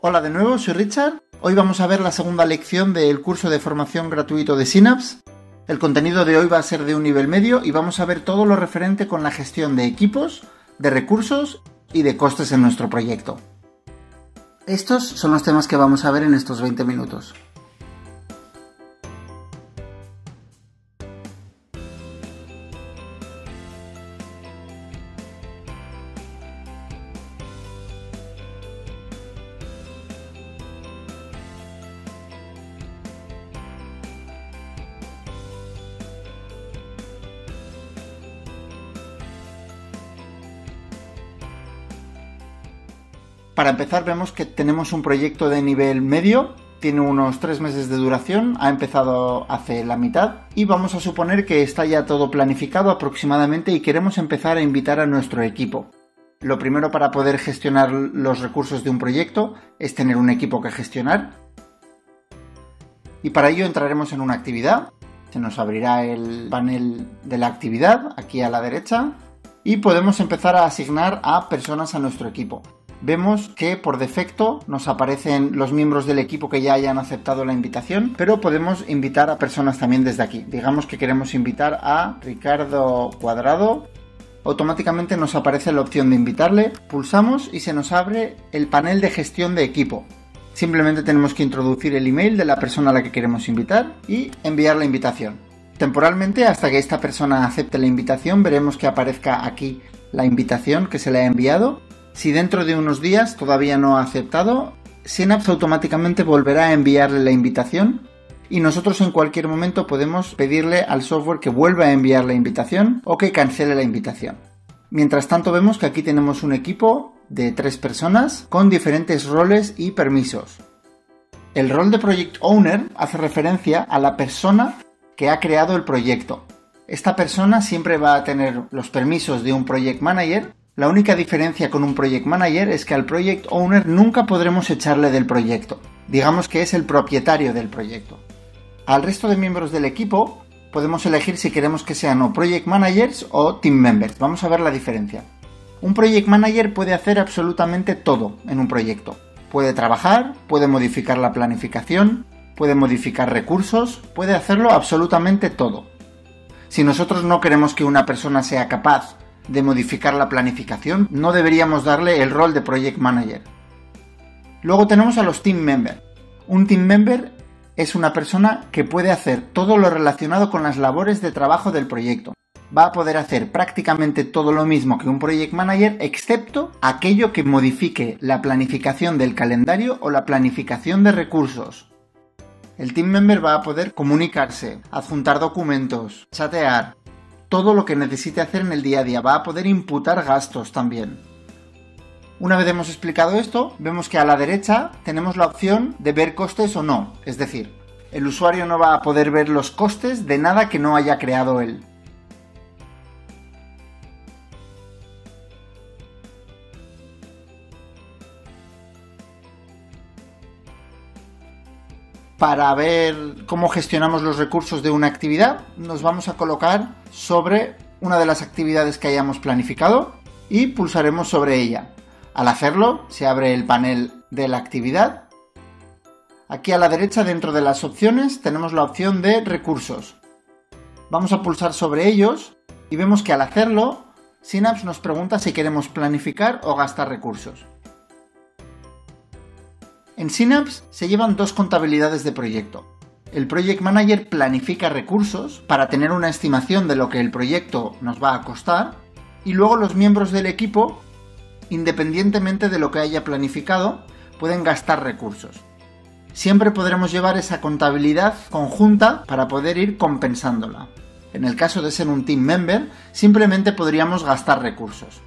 Hola de nuevo, soy Richard. Hoy vamos a ver la segunda lección del curso de formación gratuito de Synapse. El contenido de hoy va a ser de un nivel medio y vamos a ver todo lo referente con la gestión de equipos, de recursos y de costes en nuestro proyecto. Estos son los temas que vamos a ver en estos 20 minutos. Para empezar, vemos que tenemos un proyecto de nivel medio, tiene unos 3 meses de duración, ha empezado hace la mitad y vamos a suponer que está ya todo planificado aproximadamente y queremos empezar a invitar a nuestro equipo. Lo primero para poder gestionar los recursos de un proyecto es tener un equipo que gestionar y para ello entraremos en una actividad, se nos abrirá el panel de la actividad aquí a la derecha y podemos empezar a asignar a personas a nuestro equipo. Vemos que por defecto nos aparecen los miembros del equipo que ya hayan aceptado la invitación, pero podemos invitar a personas también desde aquí. Digamos que queremos invitar a Ricardo Cuadrado. Automáticamente nos aparece la opción de invitarle, pulsamos y se nos abre el panel de gestión de equipo. Simplemente tenemos que introducir el email de la persona a la que queremos invitar y enviar la invitación. Temporalmente, hasta que esta persona acepte la invitación, veremos que aparezca aquí la invitación que se le ha enviado. Si dentro de unos días todavía no ha aceptado, Synapse automáticamente volverá a enviarle la invitación y nosotros en cualquier momento podemos pedirle al software que vuelva a enviar la invitación o que cancele la invitación. Mientras tanto vemos que aquí tenemos un equipo de 3 personas con diferentes roles y permisos. El rol de Project Owner hace referencia a la persona que ha creado el proyecto. Esta persona siempre va a tener los permisos de un Project Manager. La única diferencia con un Project Manager es que al Project Owner nunca podremos echarle del proyecto. Digamos que es el propietario del proyecto. Al resto de miembros del equipo podemos elegir si queremos que sean o Project Managers o Team Members. Vamos a ver la diferencia. Un Project Manager puede hacer absolutamente todo en un proyecto. Puede trabajar, puede modificar la planificación, puede modificar recursos, puede hacerlo absolutamente todo. Si nosotros no queremos que una persona sea capaz de modificar la planificación, no deberíamos darle el rol de Project Manager. Luego tenemos a los Team Member. Un Team Member es una persona que puede hacer todo lo relacionado con las labores de trabajo del proyecto. Va a poder hacer prácticamente todo lo mismo que un Project Manager, excepto aquello que modifique la planificación del calendario o la planificación de recursos. El Team Member va a poder comunicarse, adjuntar documentos, chatear, todo lo que necesite hacer en el día a día. Va a poder imputar gastos también. Una vez hemos explicado esto, vemos que a la derecha tenemos la opción de ver costes o no. Es decir, el usuario no va a poder ver los costes de nada que no haya creado él. Para ver cómo gestionamos los recursos de una actividad, nos vamos a colocar sobre una de las actividades que hayamos planificado y pulsaremos sobre ella. Al hacerlo, se abre el panel de la actividad. Aquí a la derecha, dentro de las opciones, tenemos la opción de recursos. Vamos a pulsar sobre ellos y vemos que al hacerlo, Synapse nos pregunta si queremos planificar o gastar recursos. En Synapse se llevan 2 contabilidades de proyecto. El Project Manager planifica recursos para tener una estimación de lo que el proyecto nos va a costar y luego los miembros del equipo, independientemente de lo que haya planificado, pueden gastar recursos. Siempre podremos llevar esa contabilidad conjunta para poder ir compensándola. En el caso de ser un Team Member, simplemente podríamos gastar recursos.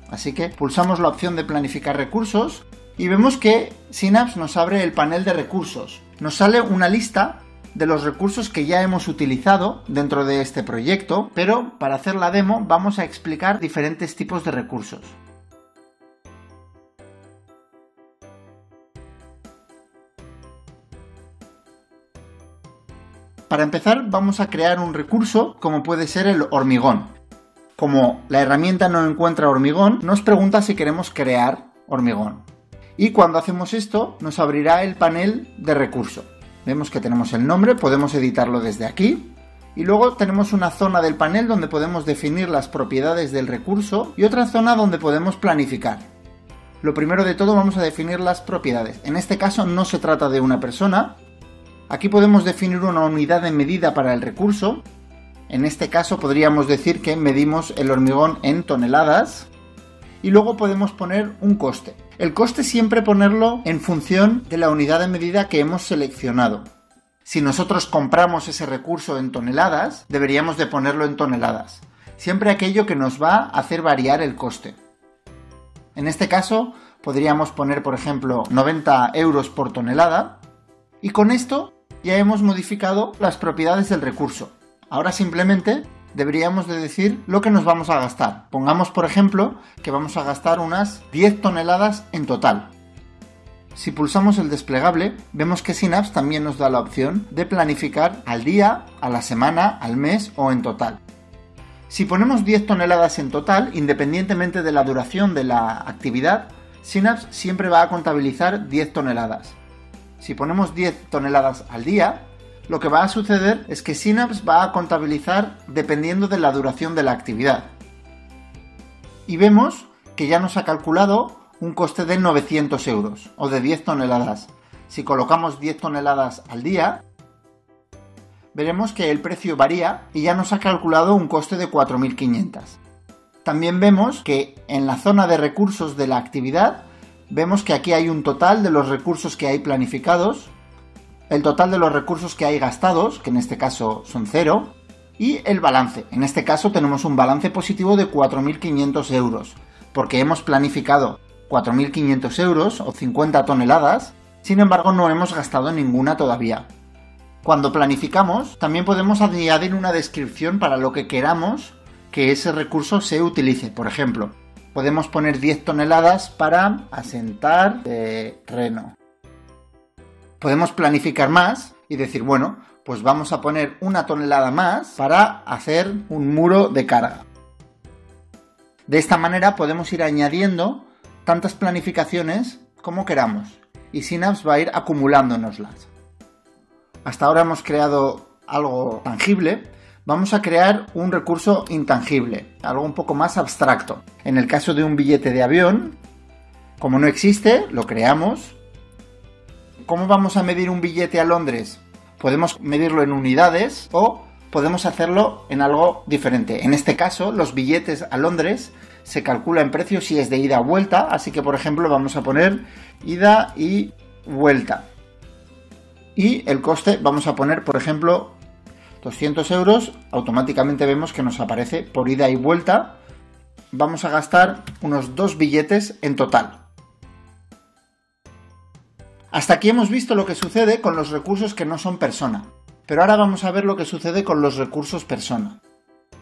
Así que pulsamos la opción de planificar recursos y vemos que Synapse nos abre el panel de recursos. Nos sale una lista de los recursos que ya hemos utilizado dentro de este proyecto, pero para hacer la demo vamos a explicar diferentes tipos de recursos. Para empezar vamos a crear un recurso como puede ser el hormigón. Como la herramienta no encuentra hormigón, nos pregunta si queremos crear hormigón. Y cuando hacemos esto, nos abrirá el panel de recurso. Vemos que tenemos el nombre, podemos editarlo desde aquí. Y luego tenemos una zona del panel donde podemos definir las propiedades del recurso y otra zona donde podemos planificar. Lo primero de todo vamos a definir las propiedades. En este caso no se trata de una persona. Aquí podemos definir una unidad de medida para el recurso. En este caso podríamos decir que medimos el hormigón en toneladas. Y luego podemos poner un coste. El coste siempre ponerlo en función de la unidad de medida que hemos seleccionado. Si nosotros compramos ese recurso en toneladas, deberíamos de ponerlo en toneladas. Siempre aquello que nos va a hacer variar el coste. En este caso podríamos poner, por ejemplo, 90 euros por tonelada. Y con esto ya hemos modificado las propiedades del recurso. Ahora simplemente deberíamos de decir lo que nos vamos a gastar. Pongamos, por ejemplo, que vamos a gastar unas 10 toneladas en total. Si pulsamos el desplegable, vemos que Synapse también nos da la opción de planificar al día, a la semana, al mes o en total. Si ponemos 10 toneladas en total, independientemente de la duración de la actividad, Synapse siempre va a contabilizar 10 toneladas. Si ponemos 10 toneladas al día, lo que va a suceder es que Synapse va a contabilizar dependiendo de la duración de la actividad. Y vemos que ya nos ha calculado un coste de 900 euros o de 10 toneladas. Si colocamos 10 toneladas al día, veremos que el precio varía y ya nos ha calculado un coste de 4.500. También vemos que en la zona de recursos de la actividad, vemos que aquí hay un total de los recursos que hay planificados, el total de los recursos que hay gastados, que en este caso son 0, y el balance. En este caso tenemos un balance positivo de 4.500 euros, porque hemos planificado 4.500 euros o 50 toneladas, sin embargo no hemos gastado ninguna todavía. Cuando planificamos, también podemos añadir una descripción para lo que queramos que ese recurso se utilice. Por ejemplo, podemos poner 10 toneladas para asentar terreno. Podemos planificar más y decir, bueno, pues vamos a poner 1 tonelada más para hacer un muro de carga. De esta manera podemos ir añadiendo tantas planificaciones como queramos y Synapse va a ir acumulándonoslas. Hasta ahora hemos creado algo tangible, vamos a crear un recurso intangible, algo un poco más abstracto. En el caso de un billete de avión, como no existe, lo creamos. ¿Cómo vamos a medir un billete a Londres? Podemos medirlo en unidades o podemos hacerlo en algo diferente. En este caso, los billetes a Londres se calcula en precio si es de ida o vuelta, así que por ejemplo vamos a poner ida y vuelta. Y el coste vamos a poner, por ejemplo, 200 euros, automáticamente vemos que nos aparece por ida y vuelta. Vamos a gastar unos 2 billetes en total. Hasta aquí hemos visto lo que sucede con los recursos que no son persona, pero ahora vamos a ver lo que sucede con los recursos persona.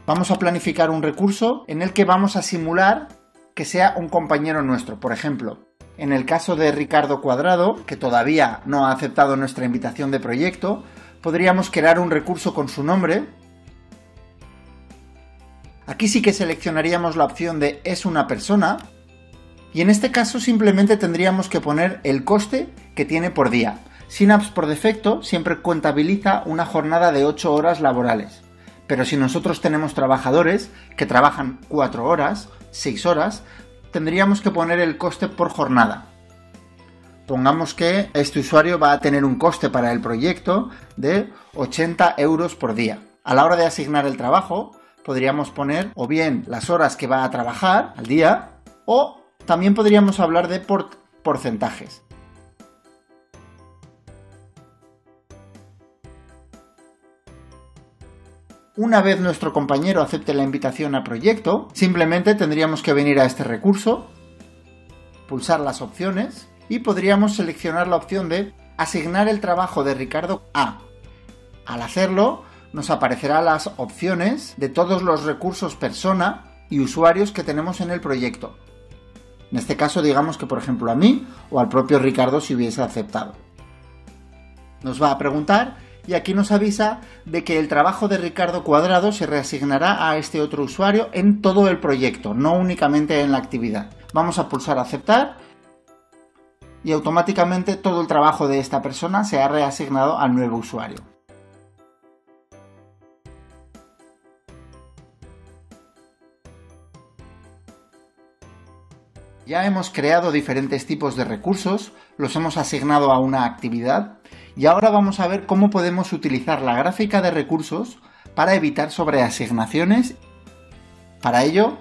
Vamos a planificar un recurso en el que vamos a simular que sea un compañero nuestro. Por ejemplo, en el caso de Ricardo Cuadrado, que todavía no ha aceptado nuestra invitación de proyecto, podríamos crear un recurso con su nombre. Aquí sí que seleccionaríamos la opción de es una persona y en este caso simplemente tendríamos que poner el coste que tiene por día. Synapse por defecto siempre contabiliza una jornada de 8 horas laborales, pero si nosotros tenemos trabajadores que trabajan 4 horas, 6 horas, tendríamos que poner el coste por jornada. Pongamos que este usuario va a tener un coste para el proyecto de 80 euros por día. A la hora de asignar el trabajo, podríamos poner o bien las horas que va a trabajar al día, o también podríamos hablar de porcentajes. Una vez nuestro compañero acepte la invitación a proyecto, simplemente tendríamos que venir a este recurso, pulsar las opciones y podríamos seleccionar la opción de asignar el trabajo de Ricardo a. Al hacerlo, nos aparecerán las opciones de todos los recursos persona y usuarios que tenemos en el proyecto. En este caso, digamos que por ejemplo a mí o al propio Ricardo si hubiese aceptado. Nos va a preguntar y aquí nos avisa de que el trabajo de Ricardo Cuadrado se reasignará a este otro usuario en todo el proyecto, no únicamente en la actividad. Vamos a pulsar aceptar y automáticamente todo el trabajo de esta persona se ha reasignado al nuevo usuario. Ya hemos creado diferentes tipos de recursos, los hemos asignado a una actividad y ahora vamos a ver cómo podemos utilizar la gráfica de recursos para evitar sobreasignaciones. Para ello,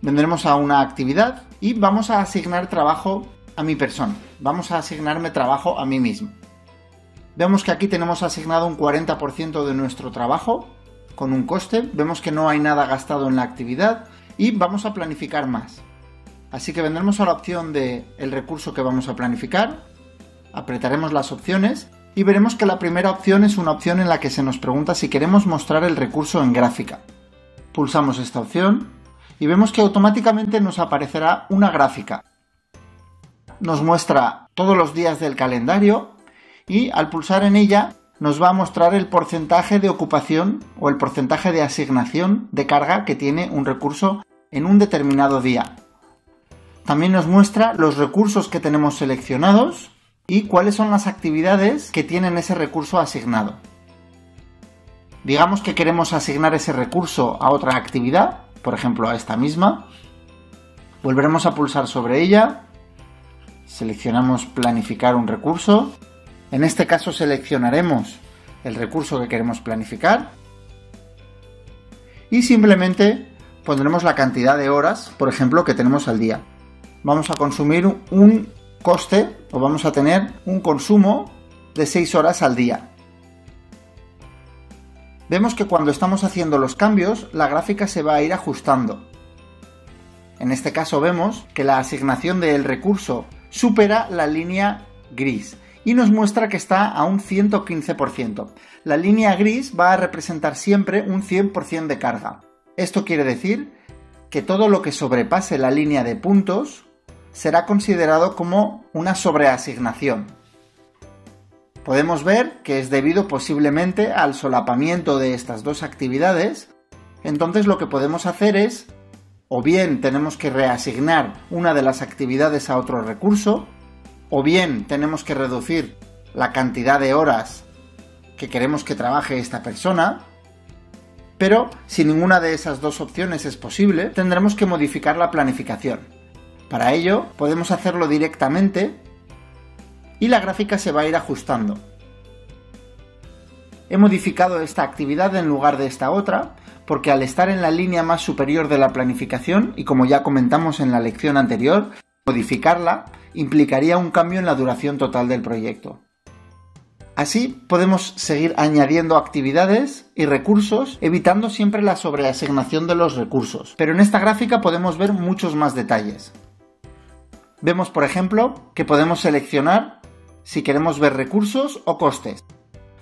vendremos a una actividad y vamos a asignar trabajo a mi persona. Vamos a asignarme trabajo a mí mismo. Vemos que aquí tenemos asignado un 40% de nuestro trabajo con un coste. Vemos que no hay nada gastado en la actividad y vamos a planificar más. Así que vendremos a la opción de el recurso que vamos a planificar, apretaremos las opciones y veremos que la primera opción es una opción en la que se nos pregunta si queremos mostrar el recurso en gráfica. Pulsamos esta opción y vemos que automáticamente nos aparecerá una gráfica. Nos muestra todos los días del calendario y al pulsar en ella nos va a mostrar el porcentaje de ocupación o el porcentaje de asignación de carga que tiene un recurso en un determinado día. También nos muestra los recursos que tenemos seleccionados y cuáles son las actividades que tienen ese recurso asignado. Digamos que queremos asignar ese recurso a otra actividad, por ejemplo a esta misma. Volveremos a pulsar sobre ella, seleccionamos planificar un recurso. En este caso seleccionaremos el recurso que queremos planificar y simplemente pondremos la cantidad de horas, por ejemplo, que tenemos al día. Vamos a consumir un coste o vamos a tener un consumo de 6 horas al día. Vemos que cuando estamos haciendo los cambios, la gráfica se va a ir ajustando. En este caso vemos que la asignación del recurso supera la línea gris y nos muestra que está a un 115%. La línea gris va a representar siempre un 100% de carga. Esto quiere decir que todo lo que sobrepase la línea de puntos será considerado como una sobreasignación. Podemos ver que es debido posiblemente al solapamiento de estas dos actividades. Entonces lo que podemos hacer es, o bien tenemos que reasignar una de las actividades a otro recurso, o bien tenemos que reducir la cantidad de horas que queremos que trabaje esta persona, pero si ninguna de esas dos opciones es posible, tendremos que modificar la planificación. Para ello, podemos hacerlo directamente y la gráfica se va a ir ajustando. He modificado esta actividad en lugar de esta otra, porque al estar en la línea más superior de la planificación, y como ya comentamos en la lección anterior, modificarla implicaría un cambio en la duración total del proyecto. Así podemos seguir añadiendo actividades y recursos, evitando siempre la sobreasignación de los recursos. Pero en esta gráfica podemos ver muchos más detalles. Vemos, por ejemplo, que podemos seleccionar si queremos ver recursos o costes.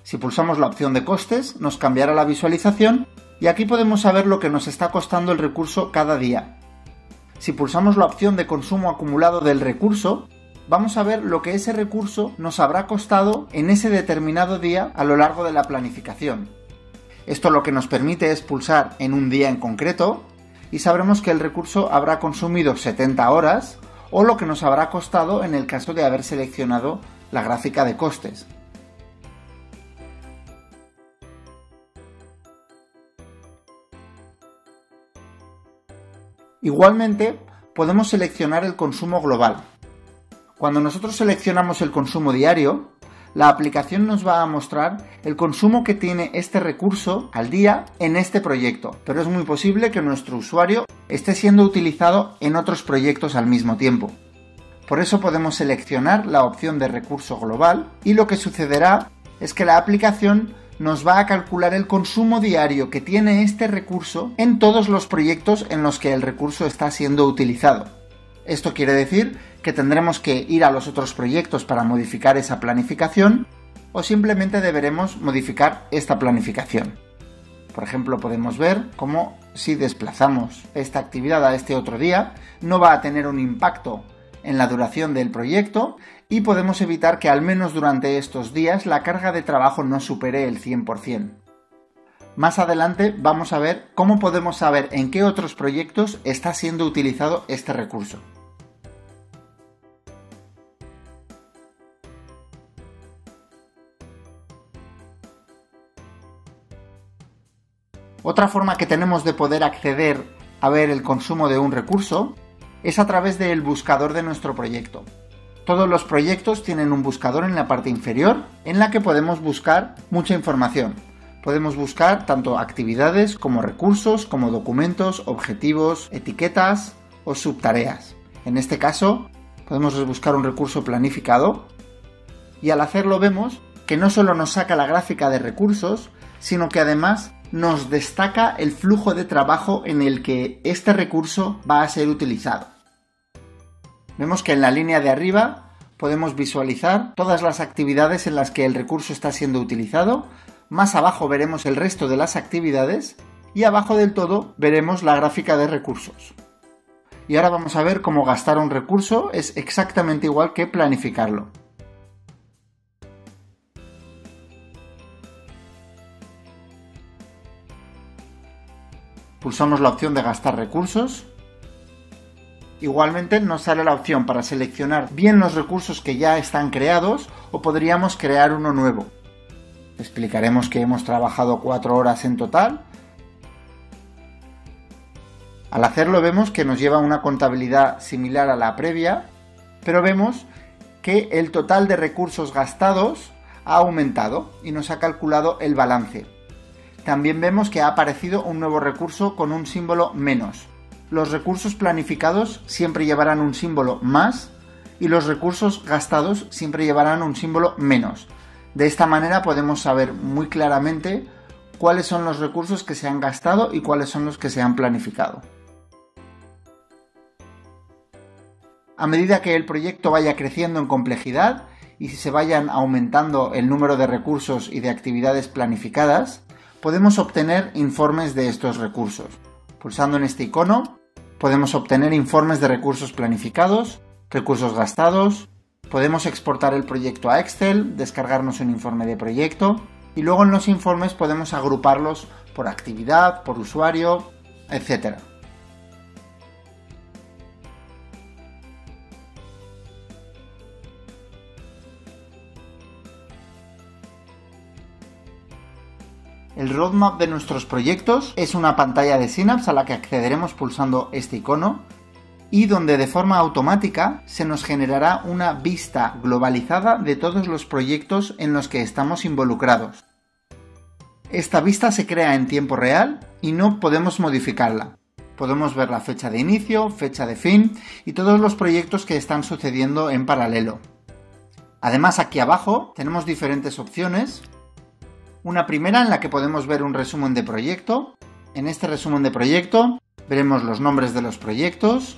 Si pulsamos la opción de costes, nos cambiará la visualización y aquí podemos saber lo que nos está costando el recurso cada día. Si pulsamos la opción de consumo acumulado del recurso, vamos a ver lo que ese recurso nos habrá costado en ese determinado día a lo largo de la planificación. Esto lo que nos permite es pulsar en un día en concreto y sabremos que el recurso habrá consumido 70 horas o lo que nos habrá costado en el caso de haber seleccionado la gráfica de costes. Igualmente, podemos seleccionar el consumo global. Cuando nosotros seleccionamos el consumo diario, la aplicación nos va a mostrar el consumo que tiene este recurso al día en este proyecto, pero es muy posible que nuestro usuario esté siendo utilizado en otros proyectos al mismo tiempo. Por eso podemos seleccionar la opción de recurso global y lo que sucederá es que la aplicación nos va a calcular el consumo diario que tiene este recurso en todos los proyectos en los que el recurso está siendo utilizado. Esto quiere decir que tendremos que ir a los otros proyectos para modificar esa planificación o simplemente deberemos modificar esta planificación. Por ejemplo, podemos ver cómo si desplazamos esta actividad a este otro día no va a tener un impacto en la duración del proyecto y podemos evitar que al menos durante estos días la carga de trabajo no supere el 100%. Más adelante vamos a ver cómo podemos saber en qué otros proyectos está siendo utilizado este recurso. Otra forma que tenemos de poder acceder a ver el consumo de un recurso es a través del buscador de nuestro proyecto. Todos los proyectos tienen un buscador en la parte inferior en la que podemos buscar mucha información. Podemos buscar tanto actividades como recursos, como documentos, objetivos, etiquetas o subtareas. En este caso, podemos buscar un recurso planificado y al hacerlo vemos que no solo nos saca la gráfica de recursos, sino que además nos destaca el flujo de trabajo en el que este recurso va a ser utilizado. Vemos que en la línea de arriba podemos visualizar todas las actividades en las que el recurso está siendo utilizado, más abajo veremos el resto de las actividades y abajo del todo veremos la gráfica de recursos. Y ahora vamos a ver cómo gastar un recurso es exactamente igual que planificarlo. Pulsamos la opción de gastar recursos. Igualmente nos sale la opción para seleccionar bien los recursos que ya están creados o podríamos crear uno nuevo. Explicaremos que hemos trabajado 4 horas en total. Al hacerlo vemos que nos lleva una contabilidad similar a la previa, pero vemos que el total de recursos gastados ha aumentado y nos ha calculado el balance. También vemos que ha aparecido un nuevo recurso con un símbolo menos. Los recursos planificados siempre llevarán un símbolo más y los recursos gastados siempre llevarán un símbolo menos. De esta manera podemos saber muy claramente cuáles son los recursos que se han gastado y cuáles son los que se han planificado. A medida que el proyecto vaya creciendo en complejidad y si se vayan aumentando el número de recursos y de actividades planificadas, podemos obtener informes de estos recursos. Pulsando en este icono, podemos obtener informes de recursos planificados, recursos gastados, podemos exportar el proyecto a Excel, descargarnos un informe de proyecto y luego en los informes podemos agruparlos por actividad, por usuario, etc. El roadmap de nuestros proyectos es una pantalla de Synapse a la que accederemos pulsando este icono y donde de forma automática se nos generará una vista globalizada de todos los proyectos en los que estamos involucrados. Esta vista se crea en tiempo real y no podemos modificarla. Podemos ver la fecha de inicio, fecha de fin y todos los proyectos que están sucediendo en paralelo. Además, aquí abajo tenemos diferentes opciones. Una primera en la que podemos ver un resumen de proyecto. En este resumen de proyecto veremos los nombres de los proyectos,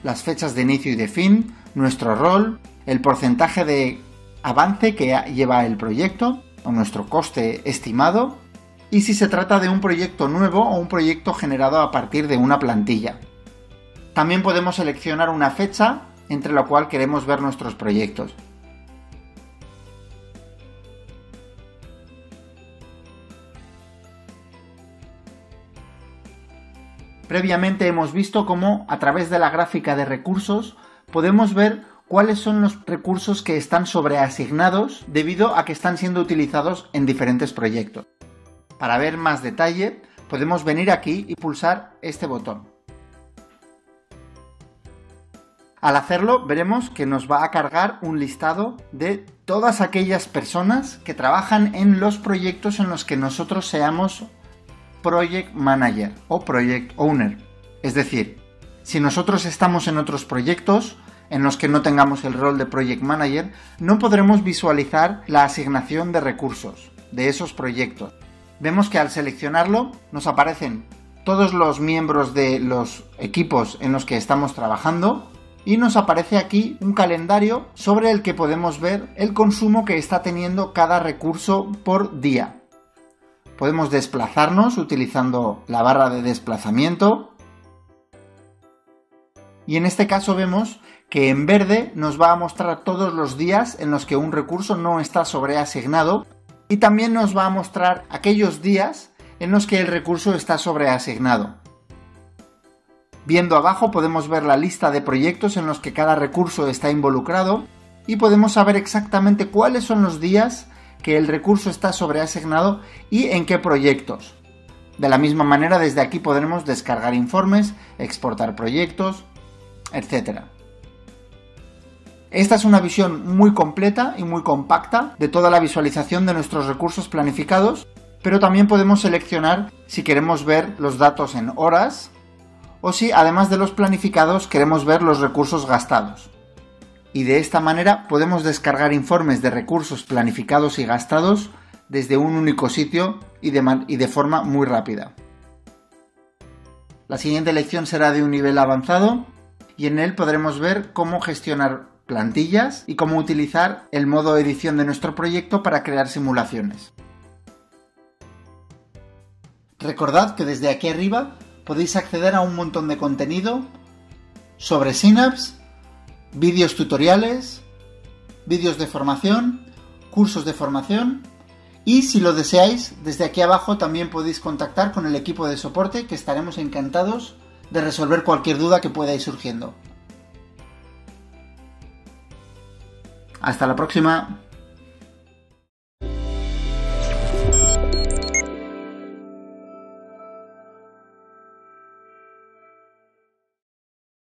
las fechas de inicio y de fin, nuestro rol, el porcentaje de avance que lleva el proyecto o nuestro coste estimado y si se trata de un proyecto nuevo o un proyecto generado a partir de una plantilla. También podemos seleccionar una fecha entre la cual queremos ver nuestros proyectos. Previamente hemos visto cómo a través de la gráfica de recursos podemos ver cuáles son los recursos que están sobreasignados debido a que están siendo utilizados en diferentes proyectos. Para ver más detalle podemos venir aquí y pulsar este botón. Al hacerlo veremos que nos va a cargar un listado de todas aquellas personas que trabajan en los proyectos en los que nosotros seamos Project Manager o Project Owner. Es decir, si nosotros estamos en otros proyectos en los que no tengamos el rol de Project Manager, no podremos visualizar la asignación de recursos de esos proyectos. Vemos que al seleccionarlo nos aparecen todos los miembros de los equipos en los que estamos trabajando y nos aparece aquí un calendario sobre el que podemos ver el consumo que está teniendo cada recurso por día. Podemos desplazarnos utilizando la barra de desplazamiento y en este caso vemos que en verde nos va a mostrar todos los días en los que un recurso no está sobreasignado y también nos va a mostrar aquellos días en los que el recurso está sobreasignado. Viendo abajo podemos ver la lista de proyectos en los que cada recurso está involucrado y podemos saber exactamente cuáles son los días que el recurso está sobreasignado y en qué proyectos. De la misma manera, desde aquí podremos descargar informes, exportar proyectos, etc. Esta es una visión muy completa y muy compacta de toda la visualización de nuestros recursos planificados, pero también podemos seleccionar si queremos ver los datos en horas o si, además de los planificados, queremos ver los recursos gastados. Y de esta manera podemos descargar informes de recursos planificados y gastados desde un único sitio y de forma muy rápida. La siguiente lección será de un nivel avanzado y en él podremos ver cómo gestionar plantillas y cómo utilizar el modo edición de nuestro proyecto para crear simulaciones. Recordad que desde aquí arriba podéis acceder a un montón de contenido sobre Synapse, vídeos tutoriales, vídeos de formación, cursos de formación y, si lo deseáis, desde aquí abajo también podéis contactar con el equipo de soporte, que estaremos encantados de resolver cualquier duda que pueda ir surgiendo. Hasta la próxima.